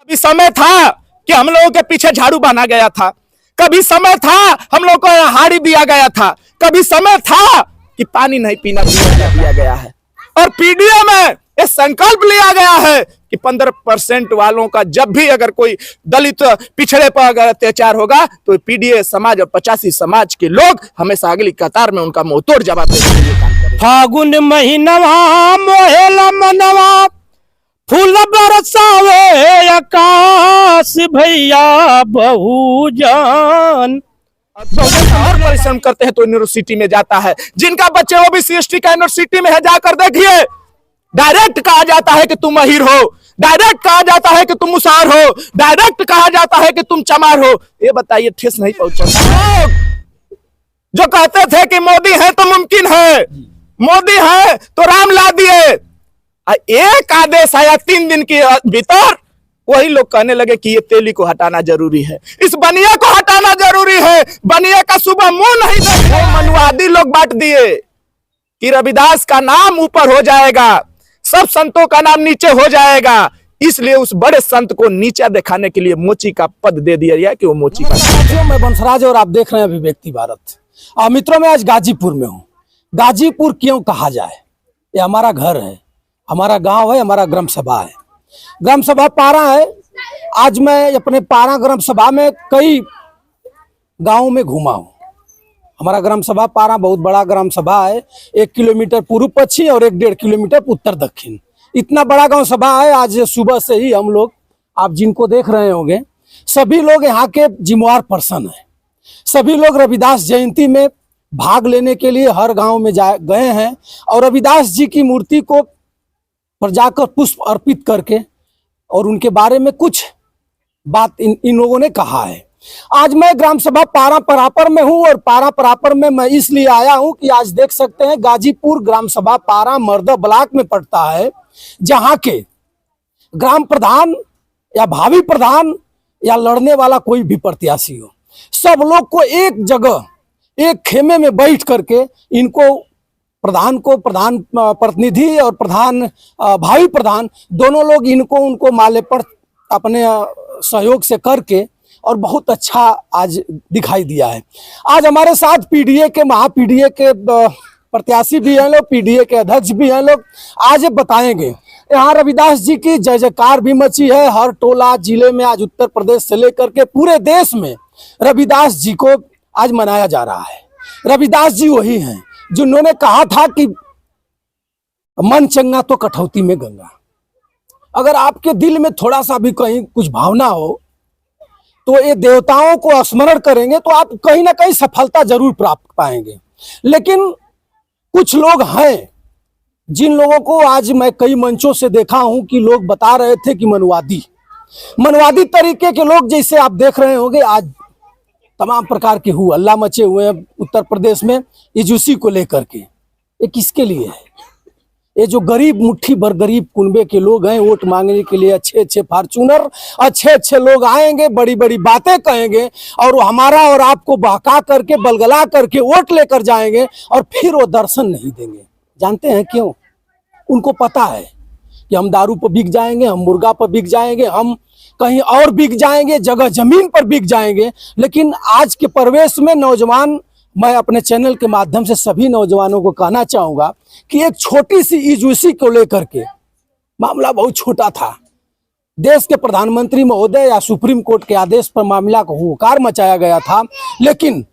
कभी समय था कि हम लोगों के पीछे झाड़ू बांधा गया था, कभी समय था हम लोग को हाड़ी दिया गया था, कभी समय था कि पानी नहीं पीना दिया गया है। और पीडीए में यह संकल्प लिया गया है कि 15% वालों का जब भी अगर कोई दलित पिछड़े पर अगर अत्याचार होगा तो पीडीए समाज और 85 समाज के लोग हमेशा अगली कतार में उनका मुंहतोड़ जवाब देने के लिए काम करेंगे। फागुन महीनवा मोहेला मनवा फूल बरसावे आकाश भैया बहुजन और परिश्रम करते हैं तो यूनिवर्सिटी में जाता है। जिनका बच्चे ओबीसी एसटी का यूनिवर्सिटी में है, जाकर देखिए, डायरेक्ट कहा जाता है कि तुम अहीर हो, डायरेक्ट कहा जाता है कि तुम मुसार हो, डायरेक्ट कहा जाता है कि तुम चमार हो। ये बताइए, ठेस नहीं पहुंचा। जो कहते थे कि मोदी है तो मुमकिन है, मोदी है तो राम ला दिए, एक आदेश आया 3 दिन के भीतर वही लोग कहने लगे कि ये तेली को हटाना जरूरी है, इस बनिया को हटाना जरूरी है, बनिया का सुबह मुंह नहीं देखा। मनुवादी लोग बांट दिए कि रविदास का नाम ऊपर हो जाएगा, सब संतों का नाम नीचे हो जाएगा, इसलिए उस बड़े संत को नीचा दिखाने के लिए मोची का पद दे दिया गया कि वो मोची का। मैं बंसराज और आप देख रहे हैं अभिव्यक्ति भारत। मित्रों, मैं आज गाजीपुर में हूँ। गाजीपुर क्यों कहा जाए? ये हमारा घर है, हमारा गांव है, हमारा ग्राम सभा है, ग्राम सभा पारा है। आज मैं अपने पारा ग्राम सभा में कई गांवों में घूमा हूँ। हमारा ग्राम सभा पारा बहुत बड़ा ग्राम सभा है, 1 किलोमीटर पूर्व पश्चिम और 1.5 किलोमीटर उत्तर दक्षिण, इतना बड़ा गांव सभा है। आज सुबह से ही हम लोग, आप जिनको देख रहे होंगे, सभी लोग यहाँ के जिम्मेवार पर्सन हैं। सभी लोग रविदास जयंती में भाग लेने के लिए हर गांव में गए हैं और रविदास जी की मूर्ति को पर जाकर पुष्प अर्पित करके और उनके बारे में कुछ बात इन लोगों ने कहा है। आज मैं ग्राम सभा पारा परापर में हूं और पारा परापर में मैं इसलिए आया हूं कि आज देख सकते हैं गाजीपुर ग्राम सभा पारा मर्दा ब्लॉक में पड़ता है, जहां के ग्राम प्रधान या भावी प्रधान या लड़ने वाला कोई भी प्रत्याशी हो, सब लोग को एक जगह एक खेमे में बैठ करके इनको प्रधान को प्रधान प्रतिनिधि और प्रधान भावी प्रधान दोनों लोग इनको उनको माले पर अपने सहयोग से करके और बहुत अच्छा आज दिखाई दिया है। आज हमारे साथ पीडीए के महापीडीए के प्रत्याशी भी हैं लोग, पीडीए के अध्यक्ष भी हैं लोग। आज बताएंगे यहाँ रविदास जी की जय जयकार भी मची है। हर टोला जिले में आज उत्तर प्रदेश से लेकर के पूरे देश में रविदास जी को आज मनाया जा रहा है। रविदास जी वही हैं जिन्होंने कहा था कि मन चंगा तो कठौती में गंगा। अगर आपके दिल में थोड़ा सा भी कहीं कुछ भावना हो तो ये देवताओं को स्मरण करेंगे तो आप कहीं ना कहीं सफलता जरूर प्राप्त पाएंगे। लेकिन कुछ लोग हैं जिन लोगों को आज मैं कई मंचों से देखा हूं कि लोग बता रहे थे कि मनवादी तरीके के लोग, जैसे आप देख रहे होंगे आज तमाम प्रकार के हल्ला मचे हुए हैं उत्तर प्रदेश में ईजूसी को लेकर के। ये किसके लिए है? ये जो गरीब मुट्ठी भर गरीब कुनबे के लोग हैं, वोट मांगने के लिए अच्छे अच्छे फॉर्चूनर, अच्छे अच्छे लोग आएंगे, बड़ी बड़ी बातें कहेंगे और वो हमारा और आपको बहका करके बलगला करके वोट लेकर जाएंगे और फिर वो दर्शन नहीं देंगे। जानते हैं क्यों? उनको पता है कि हम दारू पर बिक जाएंगे, हम मुर्गा पर बिक जाएंगे, हम कहीं और बिक जाएंगे, जगह जमीन पर बिक जाएंगे। लेकिन आज के परिवेश में नौजवान, मैं अपने चैनल के माध्यम से सभी नौजवानों को कहना चाहूंगा कि एक छोटी सी ईजूसी को लेकर के मामला बहुत छोटा था। देश के प्रधानमंत्री महोदय या सुप्रीम कोर्ट के आदेश पर मामला को हुंकार मचाया गया था, लेकिन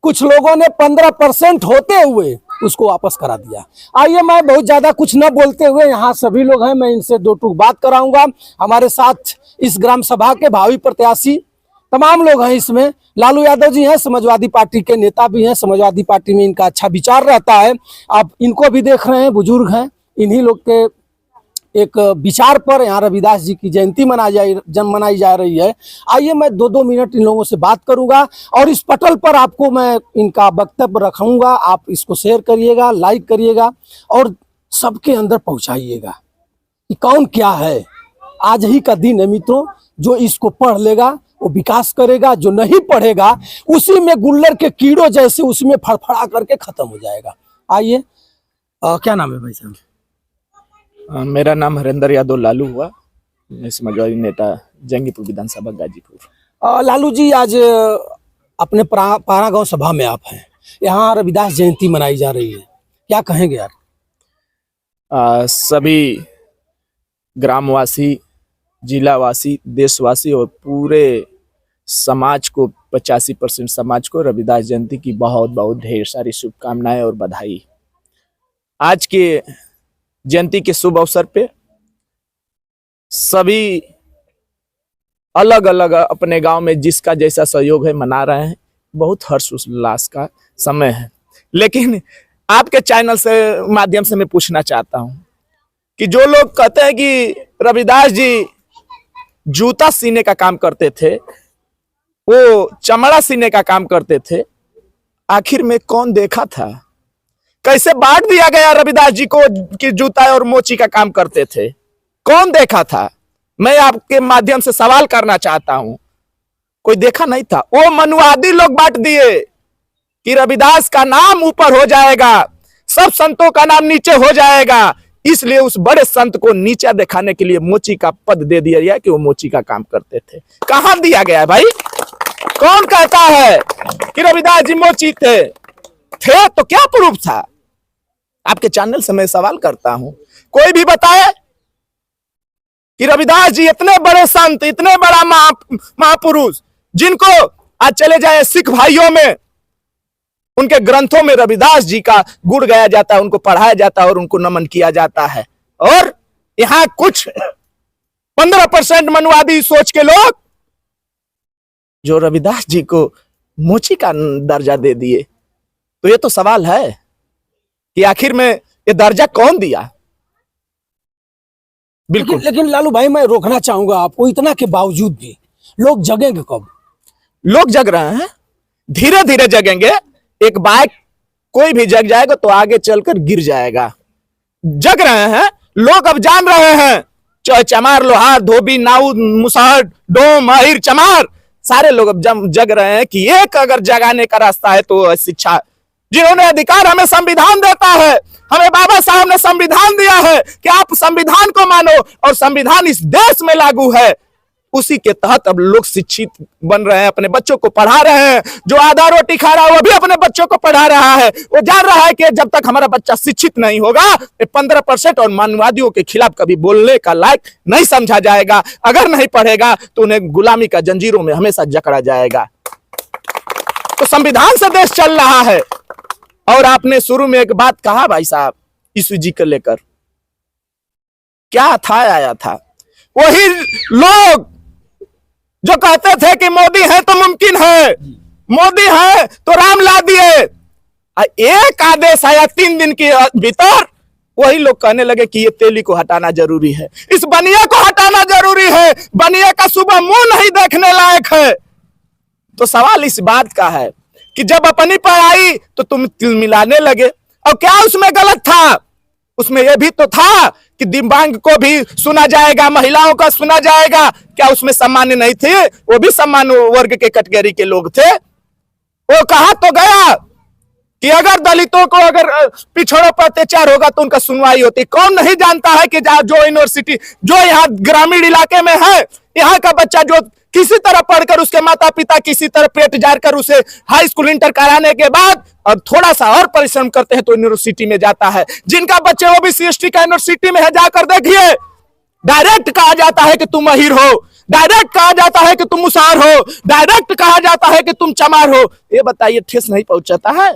कुछ लोगों ने 15% होते हुए उसको वापस करा दिया। आइए, मैं बहुत ज्यादा कुछ न बोलते हुए, यहाँ सभी लोग हैं, मैं इनसे 2 टूक बात कराऊंगा। हमारे साथ इस ग्राम सभा के भावी प्रत्याशी तमाम लोग हैं। इसमें लालू यादव जी हैं, समाजवादी पार्टी के नेता भी हैं, समाजवादी पार्टी में इनका अच्छा विचार रहता है। आप इनको भी देख रहे हैं, बुजुर्ग हैं, इन्हीं लोग के एक विचार पर यहाँ रविदास जी की जयंती मनाई जा रही है। आइए, मैं 2-2 मिनट इन लोगों से बात करूंगा और इस पटल पर आपको मैं इनका वक्तव्य रखूंगा। आप इसको शेयर करिएगा, लाइक करिएगा और सबके अंदर पहुंचाइएगा कि कौन क्या है। आज ही का दिन है मित्रों, जो इसको पढ़ लेगा वो विकास करेगा, जो नहीं पढ़ेगा उसी में गुल्लर के कीड़ों जैसे उसमें फड़फड़ा करके खत्म हो जाएगा। आइए, क्या नाम है भाई साहब? मेरा नाम हरेंद्र यादव लालू हुआ, समाजवादी नेता जंगीपुर विधानसभा गाजीपुर। लालू जी, आज अपने पारा गांव सभा में आप हैं। यहाँ रविदास जयंती मनाई जा रही है, क्या कहेंगे आप? सभी ग्रामवासी, जिलावासी, देशवासी और पूरे समाज को 85% समाज को रविदास जयंती की बहुत बहुत ढेर सारी शुभकामनाएं और बधाई। आज के जयंती के शुभ अवसर पे सभी अलग अलग अपने गांव में जिसका जैसा सहयोग है मना रहे हैं। बहुत हर्ष उल्लास का समय है। लेकिन आपके चैनल से माध्यम से मैं पूछना चाहता हूं कि जो लोग कहते हैं कि रविदास जी जूता सीने का काम करते थे, वो चमड़ा सीने का काम करते थे, आखिर में कौन देखा था? कैसे बांट दिया गया रविदास जी को कि जूता और मोची का काम करते थे? कौन देखा था? मैं आपके माध्यम से सवाल करना चाहता हूं। कोई देखा नहीं था। वो मनुवादी लोग बांट दिए कि रविदास का नाम ऊपर हो जाएगा, सब संतों का नाम नीचे हो जाएगा, इसलिए उस बड़े संत को नीचा दिखाने के लिए मोची का पद दे दिया गया कि वो मोची का काम करते थे। कहां दिया गया है भाई? कौन कहता है कि रविदास जी मोची थे? तो क्या प्रूफ था? आपके चैनल से मैं सवाल करता हूं, कोई भी बताए कि रविदास जी इतने बड़े संत, इतने बड़ा महापुरुष, जिनको आज चले जाए सिख भाइयों में, उनके ग्रंथों में रविदास जी का गुण गाया जाता है, उनको पढ़ाया जाता है और उनको नमन किया जाता है। और यहां कुछ 15% मनुवादी सोच के लोग जो रविदास जी को मोची का दर्जा दे दिए। तो ये तो सवाल है कि आखिर में ये दर्जा कौन दिया? बिल्कुल। लेकिन लालू भाई, मैं रोकना चाहूंगा आपको, इतना के बावजूद भी लोग जगेंगे कब? लोग जग रहे हैं, धीरे धीरे जगेंगे। एक बाइक कोई भी जग जाएगा तो आगे चलकर गिर जाएगा। जग रहे हैं लोग, अब जान रहे हैं। चाहे चमार, लोहार, धोबी, नाऊ, मुसहर, डोम, अहिर, चमार, सारे लोग अब जग रहे हैं कि एक अगर जगाने का रास्ता है तो शिक्षा। जिन्होंने अधिकार हमें संविधान देता है, हमें बाबा साहब ने संविधान दिया है कि आप संविधान को मानो, और संविधान इस देश में लागू है। उसी के तहत अब लोग शिक्षित बन रहे हैं, अपने बच्चों को पढ़ा रहे हैं। जो आधा रोटी खा रहा है वो भी अपने बच्चों को पढ़ा रहा है। वो जान रहा है कि जब तक हमारा बच्चा शिक्षित नहीं होगा, 15% और मानवादियों के खिलाफ कभी बोलने का लायक नहीं समझा जाएगा। अगर नहीं पढ़ेगा तो उन्हें गुलामी का जंजीरों में हमेशा जकड़ा जाएगा। तो संविधान से देश चल रहा है। और आपने शुरू में एक बात कहा भाई साहब, यीशु जी को लेकर क्या था, आया था वही लोग जो कहते थे कि मोदी है तो मुमकिन है, मोदी है तो राम ला दिए। एक आदेश आया 3 दिन के भीतर, वही लोग कहने लगे कि ये तेली को हटाना जरूरी है, इस बनिया को हटाना जरूरी है, बनिया का सुबह मुंह नहीं देखने लायक है। तो सवाल इस बात का है कि जब अपनी पर आई तो तुम तिल मिलाने लगे। और क्या उसमें गलत था? उसमें यह भी तो था कि दिव्यांग को भी सुना जाएगा, महिलाओं का सुना जाएगा। क्या उसमें सम्मान नहीं थे? वो भी सम्मान वर्ग के कैटेगरी के लोग थे। वो कहा तो गया कि अगर दलितों को अगर पिछड़ों पर अत्याचार होगा तो उनका सुनवाई होती। कौन नहीं जानता है कि जो यूनिवर्सिटी जो यहाँ ग्रामीण इलाके में है, यहाँ का बच्चा जो किसी तरह पढ़कर उसके माता पिता किसी तरह पेट जार कर उसे हाई स्कूल इंटर कराने के बाद और थोड़ा सा और परिश्रम करते हैं तो यूनिवर्सिटी में जाता है। जिनका बच्चे ओबीसी एसटी का यूनिवर्सिटी में है, जाकर देखिए, डायरेक्ट कहा जाता है कि तुम अहीर हो, डायरेक्ट कहा जाता है कि तुम मुसहर हो, डायरेक्ट कहा जाता है कि तुम चमार हो। ये बताइए, ठेस नहीं पहुंचाता है?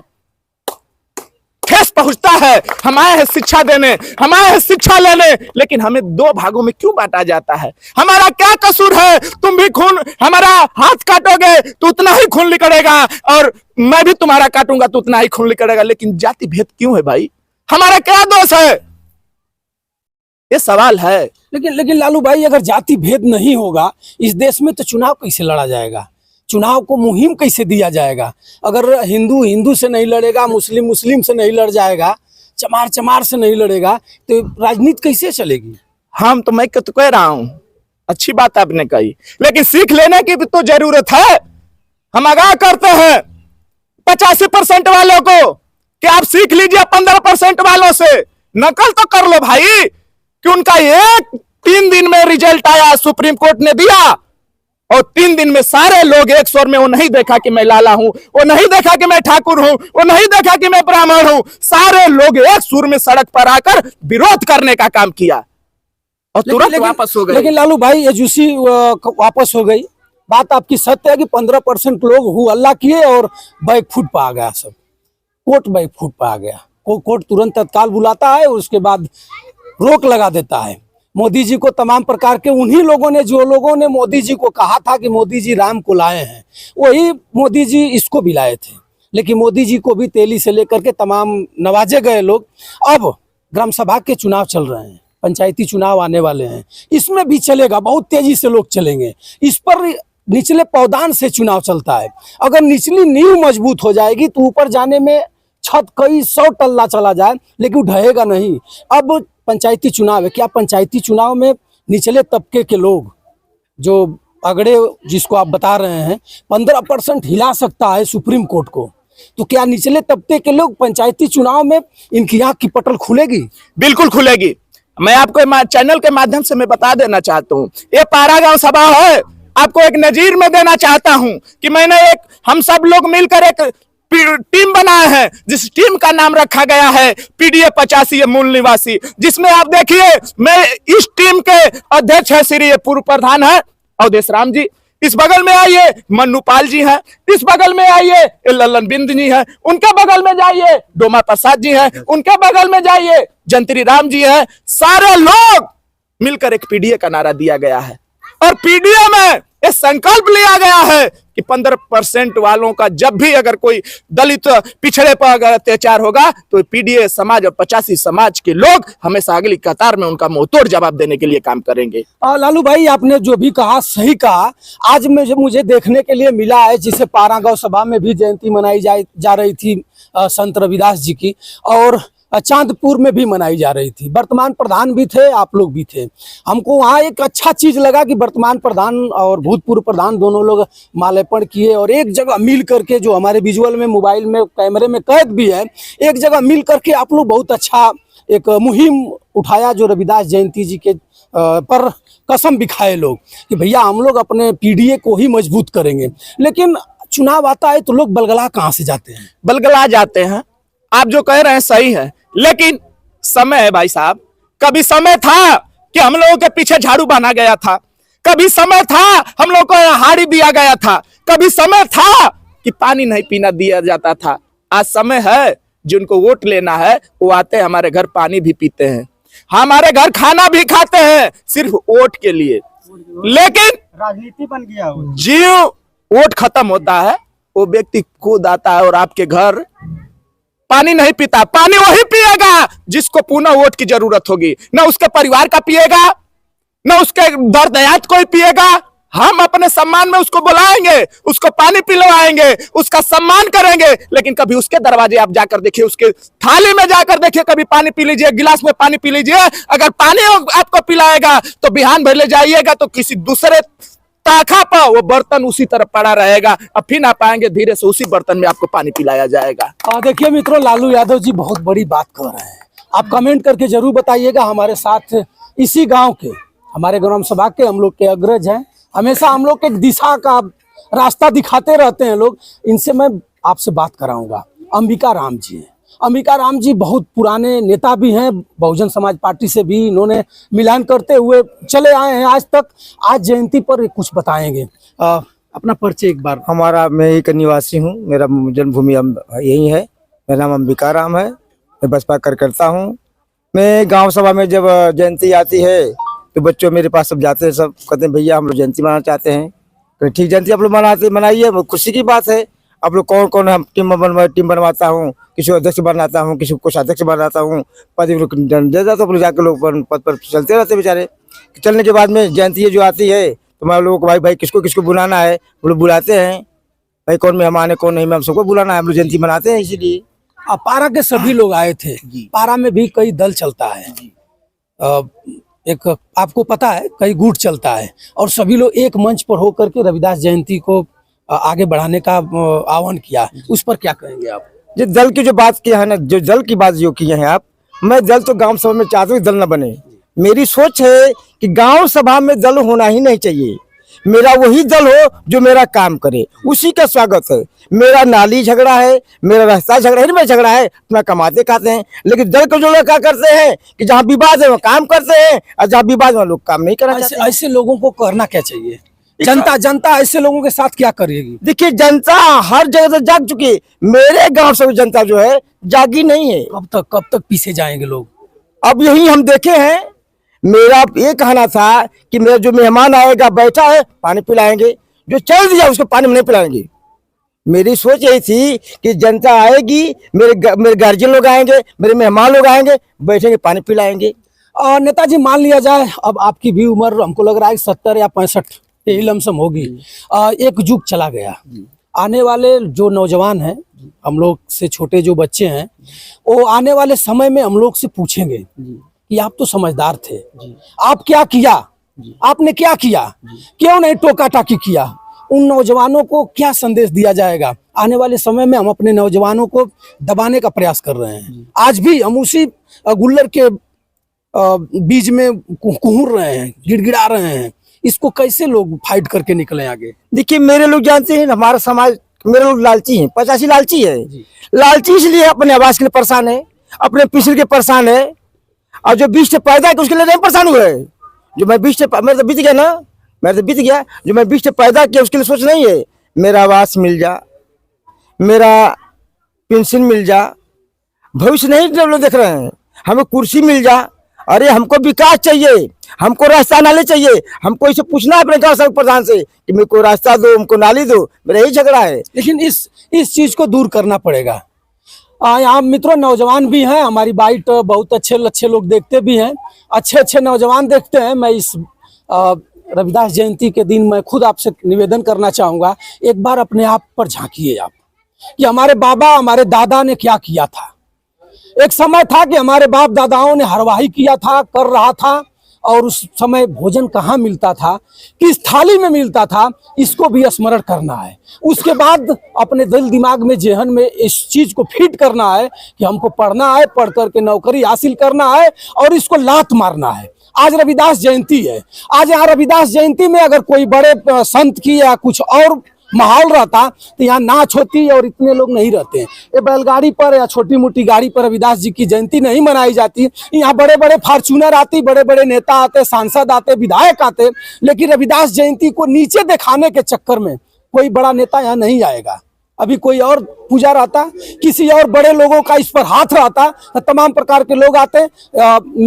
ठेस पहुंचता है। हम आए हैं शिक्षा देने, हम आए हैं शिक्षा लेने, लेकिन हमें 2 भागों में क्यों बांटा जाता है? हमारा क्या कसूर है? तुम भी खून, हमारा हाथ काटोगे तो उतना ही खून निकलेगा, और मैं भी तुम्हारा काटूंगा तो उतना ही खून निकलेगा। लेकिन जाति भेद क्यों है भाई? हमारा क्या दोष है? ये सवाल है। लेकिन लालू भाई, अगर जाति भेद नहीं होगा इस देश में तो चुनाव कैसे लड़ा जाएगा? चुनाव को मुहिम कैसे दिया जाएगा? अगर हिंदू हिंदू से नहीं लड़ेगा, मुस्लिम मुस्लिम से नहीं लड़ जाएगा, चमार चमार से नहीं लड़ेगा, तो राजनीति कैसे चलेगी? मैं तो कह रहा हूं, अच्छी बात आपने कही, लेकिन सीख लेने की भी तो जरूरत है। हम आगाह करते हैं 85% वालों को कि आप सीख लीजिए 15% वालों से। नकल तो कर लो भाई, कि उनका एक 3 दिन में रिजल्ट आया, सुप्रीम कोर्ट ने दिया, और 3 दिन में सारे लोग एक स्वर में, वो नहीं देखा कि मैं लाला हूं, वो नहीं देखा कि मैं ठाकुर हूं, वो नहीं देखा कि मैं ब्राह्मण हूं, सारे लोग एक सुर में सड़क पर आकर विरोध करने का काम किया और तुरंत वापस हो गए। लेकिन लालू भाई एजेंसी वापस हो गई। बात आपकी सत्य है कि 15% लोग हु अल्लाह किए और बैक फुट पर आ गया, सब कोर्ट बैक फुट पर आ गया। कोर्ट तुरंत तत्काल बुलाता है और उसके बाद रोक लगा देता है। मोदी जी को तमाम प्रकार के उन्हीं लोगों ने, जो लोगों ने मोदी जी को कहा था कि मोदी जी राम को लाए हैं, वही मोदी जी इसको भी लाए थे। लेकिन मोदी जी को भी तेली से लेकर के तमाम नवाजे गए लोग। अब ग्राम सभा के चुनाव चल रहे हैं, पंचायती चुनाव आने वाले हैं, इसमें भी चलेगा, बहुत तेजी से लोग चलेंगे। इस पर निचले पौधान से चुनाव चलता है। अगर निचली नींव मजबूत हो जाएगी तो ऊपर जाने में छत कई 100 टल्ला चला जाए लेकिन ढहेगा नहीं। अब पंचायती चुनाव है, क्या पंचायती चुनाव में निचले तबके के लोग, जो अगड़े जिसको आप बता रहे हैं, 15% हिला सकता है सुप्रीम कोर्ट को, तो क्या निचले तबके के लोग पंचायती चुनाव में इनकी आंख की पटल खुलेगी? बिल्कुल खुलेगी। मैं आपको चैनल के माध्यम से मैं बता देना चाहता हूँ, ये पारा गांव सभा है, आपको एक नजीर में देना चाहता हूं कि मैंने हम सब लोग मिलकर एक टीम बनाए हैं, जिस टीम का नाम रखा गया है पीडीए 85 मूल निवासी, जिसमें आप देखिए मैं इस टीम के अध्यक्ष है श्री पूर्व प्रधान है अवधेश राम जी, इस बगल में आइए मन्नू पाल जी हैं, इस बगल में आइए लल्लन बिंद जी हैं, उनके बगल में जाइए डोमा प्रसाद जी हैं, उनके बगल में जाइए जंत्री राम जी हैं। सारे लोग मिलकर एक पीडीए का नारा दिया गया है और पीडीए में ये संकल्प लिया गया है कि 15% वालों का जब भी अगर कोई दलित पिछड़े पर अगर अत्याचार होगा तो पीडीए समाज और 85 समाज के लोग हमेशा अगली कतार में उनका मुंहतोड़ जवाब देने के लिए काम करेंगे। लालू भाई आपने जो भी कहा सही कहा। आज मुझे देखने के लिए मिला है, जिसे पारा गांव सभा में भी जयंती मनाई जा रही थी संत रविदास जी की, और चांदपुर में भी मनाई जा रही थी। वर्तमान प्रधान भी थे, आप लोग भी थे। हमको वहाँ एक अच्छा चीज लगा कि वर्तमान प्रधान और भूतपूर्व प्रधान दोनों लोग माल्यार्पण किए और एक जगह मिल करके, जो हमारे विजुअल में मोबाइल में कैमरे में कैद भी है, एक जगह मिल करके आप लोग बहुत अच्छा एक मुहिम उठाया, जो रविदास जयंती जी के पर कसम भी खाए लोग कि भैया हम लोग अपने पीडीए को ही मजबूत करेंगे। लेकिन चुनाव आता है तो लोग बलगला कहाँ से जाते हैं? बलगला जाते हैं। आप जो कह रहे हैं सही है, लेकिन समय है भाई साहब। कभी समय था कि हम लोगों के पीछे झाड़ू बांधा गया था, कभी समय था हम लोगों को हाड़ी दिया गया था, कभी समय था कि पानी नहीं पीना दिया जाता था। आज समय है जिनको वोट लेना है वो आते हैं हमारे घर, पानी भी पीते हैं, हमारे घर खाना भी खाते हैं सिर्फ वोट के लिए। लेकिन राजनीति बन गया जीव वोट खत्म होता है, वो व्यक्ति खुद आता है और आपके घर पानी नहीं पीता। पानी वही पिएगा जिसको पुनः वोट की जरूरत होगी, ना उसके परिवार का पिएगा, ना उसके दर्द कोई पिएगा। हम अपने सम्मान में उसको बुलाएंगे, उसको पानी पिलवाएंगे, उसका सम्मान करेंगे, लेकिन कभी उसके दरवाजे आप जाकर देखिए, उसके थाली में जाकर देखिए, कभी पानी पी लीजिए, गिलास में पानी पी लीजिए। अगर पानी आपको पिलाएगा तो बिहान भर ले जाइएगा तो किसी दूसरे ताखा पर वो बर्तन उसी तरह पड़ा रहेगा, अब फिर ना पाएंगे, धीरे से उसी बर्तन में आपको पानी पिलाया जाएगा। देखिए मित्रों, लालू यादव जी बहुत बड़ी बात कर रहे हैं। आप कमेंट करके जरूर बताइएगा। हमारे साथ इसी गांव के, हमारे ग्राम सभा के हम लोग के अग्रज हैं, हमेशा हम लोग के दिशा का रास्ता दिखाते रहते हैं लोग। इनसे मैं आपसे बात कराऊंगा। अंबिका राम जी हैं। अंबिका राम जी बहुत पुराने नेता भी हैं, बहुजन समाज पार्टी से भी इन्होंने मिलान करते हुए चले आए हैं आज तक। आज जयंती पर कुछ बताएंगे। अपना परिचय एक बार। मैं एक निवासी हूँ, मेरा जन्मभूमि यही है। मेरा नाम अंबिका राम है, मैं बसपा कार्यकर्ता हूँ। मैं गांव सभा में जब जयंती आती है तो बच्चों मेरे पास सब जाते हैं, सब कहते हैं भैया हम लोग जयंती मनाना चाहते हैं। तो ठीक, जयंती आप लोग मनाइए, खुशी की बात है। आप लोग कौन कौन हम टीम बनवाता हूँ, किसी को अध्यक्ष बनाता हूँ, किसी को कोषाध्यक्ष बनाता हूँ, पद दे जाता हूँ। जाकर लोग पद पर चलते रहते बेचारे। चलने के बाद में जयंती जो आती है तो मैं लोगों को भाई किसको किसको बुलाना है वो लोग बुलाते हैं। भाई कौन मेहमान है कौन नहीं, हम सबको बुलाना है, हम लोग जयंती मनाते हैं। इसीलिए पारा के सभी लोग आए थे। पारा में भी कई दल चलता है, एक आपको पता है कई गुट चलता है, और सभी लोग एक मंच पर होकर के रविदास जयंती को आगे बढ़ाने का आह्वान किया। उस पर क्या कहेंगे आप? जो दल की जो बात किया है ना, जो दल की बात जो की है आप, मैं दल तो गांव सभा में चाहता हूँ दल न बने। मेरी सोच है कि गांव सभा में दल होना ही नहीं चाहिए। मेरा वही दल हो जो मेरा काम करे, उसी का स्वागत है। मेरा नाली झगड़ा है, मेरा रास्ता झगड़ा है, मेरा झगड़ा है, अपना कमाते खाते हैं। लेकिन दल को जो लोग क्या करते हैं कि जहाँ विवाद है वो काम करते हैं और जहाँ विवाद है लोग काम नहीं करना चाहते हैं। ऐसे लोगों को करना क्या चाहिए? जनता ऐसे लोगों के साथ क्या करेगी? देखिए, जनता हर जगह से जाग चुकी है, मेरे गांव से जनता जो है जागी नहीं है। कब तक पीछे जाएंगे लोग? अब यही हम देखे हैं। मेरा ये कहना था कि मेरा जो मेहमान आएगा बैठा है पानी पिलाएंगे, जो चल दिया उसको पानी में नहीं पिलाएंगे। मेरी सोच यही थी कि जनता आएगी, मेरे गार्जियन लोग आएंगे, मेरे मेहमान लोग आएंगे, बैठेंगे पानी पिलाएंगे। नेताजी, मान लिया जाए अब आपकी भी उम्र हमको लग रहा है 70 या 65 यही लमसम होगी। एक युग चला गया, आने वाले जो नौजवान हैं, हम लोग से छोटे जो बच्चे हैं, वो आने वाले समय में हम लोग से पूछेंगे कि आप तो समझदार थे, आप क्या किया, आपने क्या किया, क्यों नहीं टोका टाकी किया? उन नौजवानों को क्या संदेश दिया जाएगा? आने वाले समय में हम अपने नौजवानों को दबाने का प्रयास कर रहे हैं। आज भी हम उसी गुल्लर के बीज में कुहर रहे हैं, गिड़गिड़ा रहे हैं। इसको कैसे लोग फाइट करके निकले आगे? देखिए, मेरे लोग जानते हैं हमारा समाज, मेरे लोग लालची हैं, 85 लालची है। लालची इसलिए अपने आवास के लिए परेशान है, अपने पिछड़ के परेशान है, और जो बीच से पैदा है उसके लिए नहीं परेशान हुए। जो मैं बीच से, मेरे तो बीत गया ना, मेरे तो बीत गया। जो मैं बीच से पैदा किया उसके लिए सोच नहीं है। मेरा आवास मिल जा, मेरा पेंशन मिल जा, भविष्य नहीं लोग देख रहे हैं। हमें कुर्सी मिल जा, अरे हमको विकास चाहिए, हमको रास्ता नाली चाहिए। हमको इसे पूछना है अपने गाँव सड़क प्रधान से कि मेरे को रास्ता दो, हमको नाली दो। मेरा यही झगड़ा है। लेकिन इस चीज को दूर करना पड़ेगा। यहाँ मित्रों नौजवान भी हैं, हमारी बाइट बहुत अच्छे लोग देखते भी हैं, अच्छे नौजवान देखते हैं। मैं इस रविदास जयंती के दिन मैं खुद आपसे निवेदन करना चाहूँगा, एक बार अपने आप पर झांकिए आप कि हमारे बाबा, हमारे दादा ने क्या किया था। एक समय था कि हमारे बाप दादाओं ने हरवाही किया था, कर रहा था, और उस समय भोजन कहाँ मिलता था, किस थाली में मिलता था, इसको भी स्मरण करना है। उसके बाद अपने दिल दिमाग में, जेहन में इस चीज को फिट करना है कि हमको पढ़ना है, पढ़ करके नौकरी हासिल करना है और इसको लात मारना है। आज रविदास जयंती है, आज यहाँ रविदास जयंती में अगर कोई बड़े संत की या कुछ और माहौल रहता तो यहाँ नाच होती और इतने लोग नहीं रहते। ये बैलगाड़ी पर या छोटी मोटी गाड़ी पर रविदास जी की जयंती नहीं मनाई जाती। यहाँ बड़े बड़े फॉर्च्यूनर आती, बड़े बड़े नेता आते, सांसद आते, विधायक आते, लेकिन रविदास जयंती को नीचे दिखाने के चक्कर में कोई बड़ा नेता यहाँ नहीं आएगा। अभी कोई और पूजा रहता, किसी और बड़े लोगों का इस पर हाथ रहता तो तमाम प्रकार के लोग आते।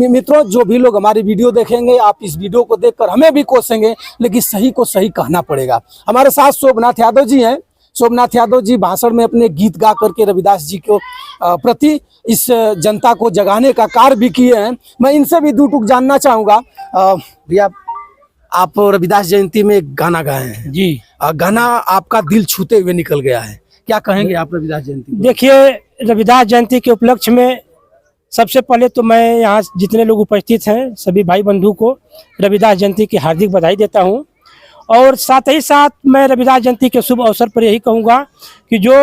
मित्रों, जो भी लोग हमारी वीडियो देखेंगे, आप इस वीडियो को देखकर हमें भी कोसेंगे, लेकिन सही को सही कहना पड़ेगा। हमारे साथ शोभनाथ यादव जी हैं। शोभनाथ यादव जी भाषण में अपने गीत गा करके रविदास जी को प्रति इस जनता को जगाने का कार्य भी किए हैं। मैं इनसे भी दो टूक जानना चाहूँगा। भैया, आप रविदास जयंती में एक गाना गाए हैं जी, गाना आपका दिल छूते हुए निकल गया है, क्या कहेंगे आप रविदास जयंती? देखिए, रविदास जयंती के उपलक्ष्य में सबसे पहले तो मैं यहाँ जितने लोग उपस्थित हैं सभी भाई बंधु को रविदास जयंती की हार्दिक बधाई देता हूँ। और साथ ही साथ मैं रविदास जयंती के शुभ अवसर पर यही कहूँगा कि जो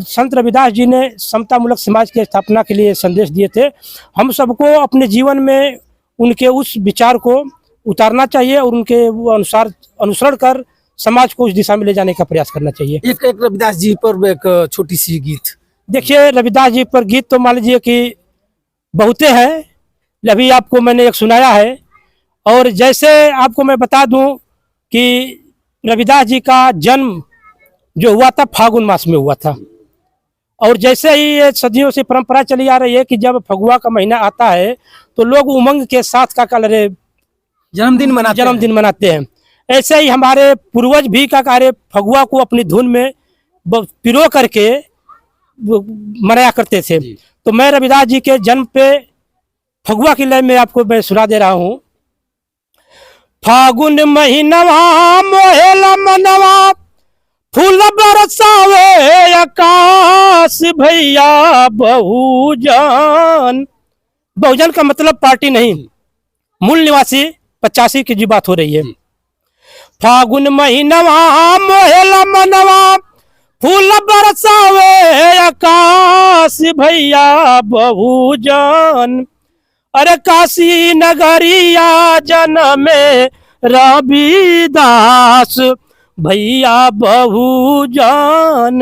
संत रविदास जी ने समतामूलक समाज की स्थापना के लिए संदेश दिए थे, हम सबको अपने जीवन में उनके उस विचार को उतारना चाहिए और उनके अनुसार अनुसरण कर समाज को उस दिशा में ले जाने का प्रयास करना चाहिए। एक रविदास जी पर एक छोटी सी गीत। देखिए, रविदास जी पर गीत तो मान लीजिए कि बहुते हैं, अभी आपको मैंने एक सुनाया है। और जैसे आपको मैं बता दूं कि रविदास जी का जन्म जो हुआ था फागुन मास में हुआ था, और जैसे ही ये सदियों से परंपरा चली आ रही है कि जब फगुआ का महीना आता है तो लोग उमंग के साथ का कार्य जन्मदिन मनाते हैं। ऐसे ही हमारे पूर्वज भी का कार्य फगुआ को अपनी धुन में पिरो करके मनाया करते थे। तो मैं रविदास जी के जन्म पे फगुआ की लय में आपको मैं सुना दे रहा हूँ। फागुन महीनवा मोहेला मनवा, फूल बरसावे आकाश भैया बहुजन। बहुजन का मतलब पार्टी नहीं, मूल निवासी 85 की जी बात हो रही है। फागुन महीनवा मोहेला मनवा, फूल बरसावे आकाश भैया बहुजन। अरे काशी नगरिया जन्मे रविदास भैया बहुजन।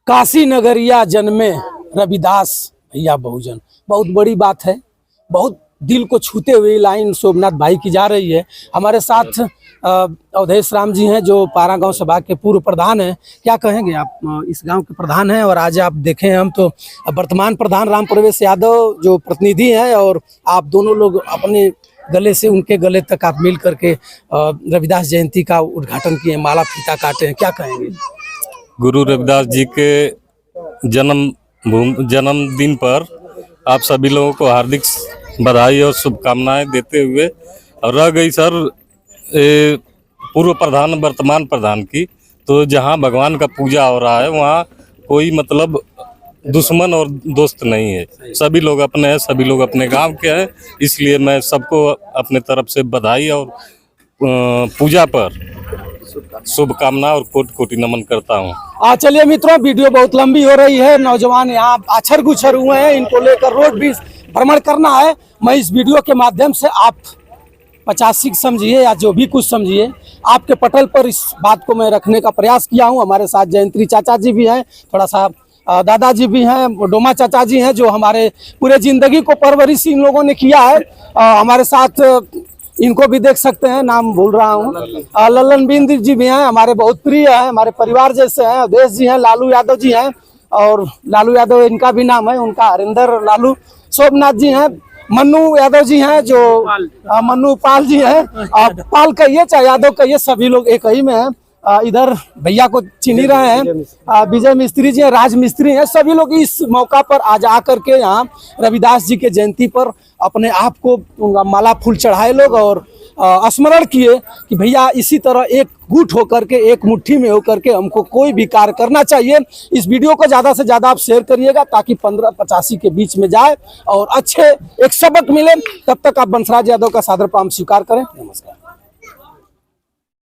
काशी नगरिया जन्मे रविदास भैया बहुजन, बहुत बड़ी बात है। बहुत दिल को छूते हुए लाइन शोभनाथ भाई की जा रही है। हमारे साथ अवधेश राम जी हैं जो पारा गांव सभा के पूर्व प्रधान हैं। क्या कहेंगे आप, इस गांव के प्रधान हैं और आज आप देखें हम तो वर्तमान प्रधान राम प्रवेश यादव जो प्रतिनिधि हैं और आप दोनों लोग अपने गले से उनके गले तक आप मिल करके रविदास जयंती का उद्घाटन किए, माला फीता काटे हैं, क्या कहेंगे? गुरु रविदास जी के जन्मदिन पर आप सभी लोगों को हार्दिक बधाई और शुभकामनाएं देते हुए, और रह गई सर पूर्व प्रधान वर्तमान प्रधान की, तो जहां भगवान का पूजा हो रहा है वहां कोई मतलब दुश्मन और दोस्त नहीं है। सभी लोग अपने हैं, सभी लोग अपने गांव के हैं। इसलिए मैं सबको अपने तरफ से बधाई और पूजा पर शुभकामना और कोटि कोटि नमन करता हूं। चलिए मित्रों, वीडियो बहुत लंबी हो रही है। नौजवान यहाँ आछर गुछर हुए हैं, इनको लेकर रोड भी भ्रमण करना है। मैं इस वीडियो के माध्यम से आप 85 समझिए या जो भी कुछ समझिए, आपके पटल पर इस बात को मैं रखने का प्रयास किया हूँ। हमारे साथ जयंती चाचा जी भी हैं, थोड़ा सा दादाजी भी हैं, डोमा चाचा जी हैं जो हमारे पूरे जिंदगी को परवरिश इन लोगों ने किया है। हमारे साथ इनको भी देख सकते हैं, नाम भूल रहा हूँ, लल्लन बिंद जी भी हैं, हमारे बहुत प्रिय हैं, हमारे परिवार जैसे हैं। अवधेश जी हैं, लालू यादव जी हैं, और लालू यादव इनका भी नाम है, उनका हरिंदर लालू। शोभनाथ जी हैं, मन्नू यादव जी हैं जो मन्नू पाल जी हैं, पाल कहिए चाहे यादव कहिए, सभी लोग एक ही में हैं। इधर भैया को चिन्ह ही रहे हैं, विजय मिस्त्री जी हैं, राज मिस्त्री हैं। सभी लोग इस मौका पर आज आकर के यहाँ रविदास जी के जयंती पर अपने आप को माला फूल चढ़ाए लोग और स्मरण किए कि भैया इसी तरह एक गुट होकर के, एक मुट्ठी में होकर के हमको कोई भी कार्य करना चाहिए। इस वीडियो को ज़्यादा से ज़्यादा आप शेयर करिएगा ताकि 15-85 के बीच में जाए और अच्छे एक सबक मिले। तब तक आप बंसराज यादव का सादर प्रणाम स्वीकार करें। नमस्कार।